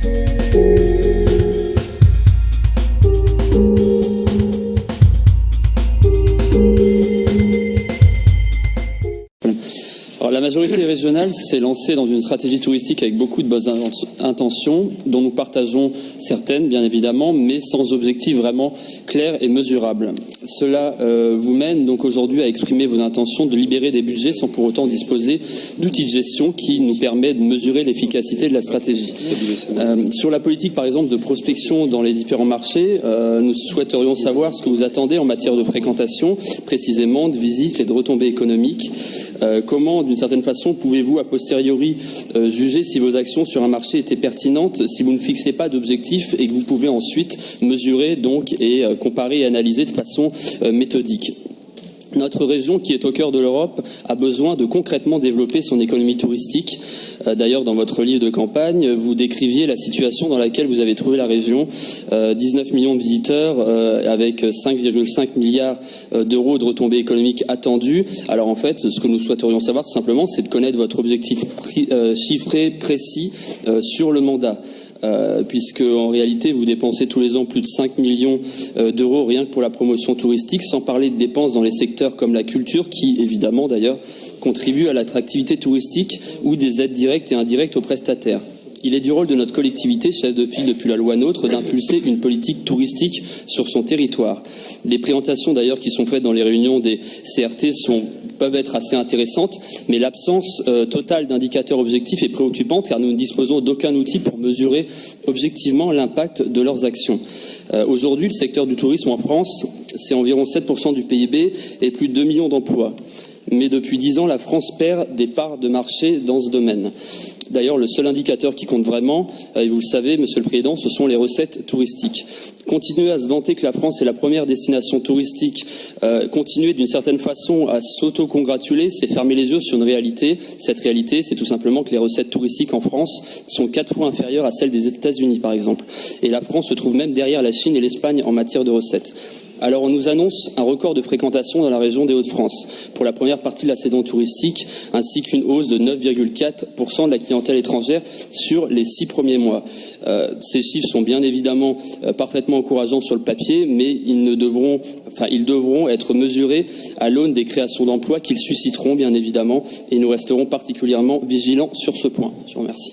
Alors, la majorité régionale s'est lancée dans une stratégie touristique avec beaucoup de bonnes intentions, dont nous partageons certaines, bien évidemment, mais sans objectif vraiment clair et mesurable. Cela vous mène donc aujourd'hui à exprimer vos intentions de libérer des budgets sans pour autant disposer d'outils de gestion qui nous permettent de mesurer l'efficacité de la stratégie. Sur la politique, par exemple, de prospection dans les différents marchés, nous souhaiterions savoir ce que vous attendez en matière de fréquentation, précisément de visites et de retombées économiques. Comment, d'une certaine façon, pouvez-vous a posteriori juger si vos actions sur un marché étaient pertinentes si vous ne fixez pas d'objectifs et que vous pouvez ensuite mesurer donc et comparer et analyser de façon méthodique? Notre région, qui est au cœur de l'Europe, a besoin de concrètement développer son économie touristique. D'ailleurs, dans votre livre de campagne, vous décriviez la situation dans laquelle vous avez trouvé la région. 19 millions de visiteurs avec 5,5 milliards d'euros de retombées économiques attendues. Alors en fait, ce que nous souhaiterions savoir tout simplement, c'est de connaître votre objectif chiffré, précis sur le mandat. Puisque en réalité vous dépensez tous les ans plus de 5 millions d'euros rien que pour la promotion touristique, sans parler de dépenses dans les secteurs comme la culture, qui évidemment d'ailleurs contribuent à l'attractivité touristique, ou des aides directes et indirectes aux prestataires. Il est du rôle de notre collectivité, chef de file depuis la loi NOTRe, d'impulser une politique touristique sur son territoire. Les présentations d'ailleurs qui sont faites dans les réunions des CRT peuvent être assez intéressantes, mais l'absence totale d'indicateurs objectifs est préoccupante car nous ne disposons d'aucun outil pour mesurer objectivement l'impact de leurs actions. Aujourd'hui, le secteur du tourisme en France, c'est environ 7% du PIB et plus de 2 millions d'emplois. Mais depuis 10 ans, la France perd des parts de marché dans ce domaine. D'ailleurs, le seul indicateur qui compte vraiment, et vous le savez, Monsieur le Président, ce sont les recettes touristiques. Continuer à se vanter que la France est la première destination touristique, continuer d'une certaine façon à s'auto-congratuler, c'est fermer les yeux sur une réalité. Cette réalité, c'est tout simplement que les recettes touristiques en France sont 4 fois inférieures à celles des États-Unis, par exemple. Et la France se trouve même derrière la Chine et l'Espagne en matière de recettes. Alors on nous annonce un record de fréquentation dans la région des Hauts-de-France pour la première partie de la saison touristique, ainsi qu'une hausse de 9,4% de la clientèle étrangère sur les 6 premiers mois. Ces chiffres sont bien évidemment parfaitement encourageants sur le papier, mais ils devront être mesurés à l'aune des créations d'emplois qu'ils susciteront bien évidemment, et nous resterons particulièrement vigilants sur ce point. Je vous remercie.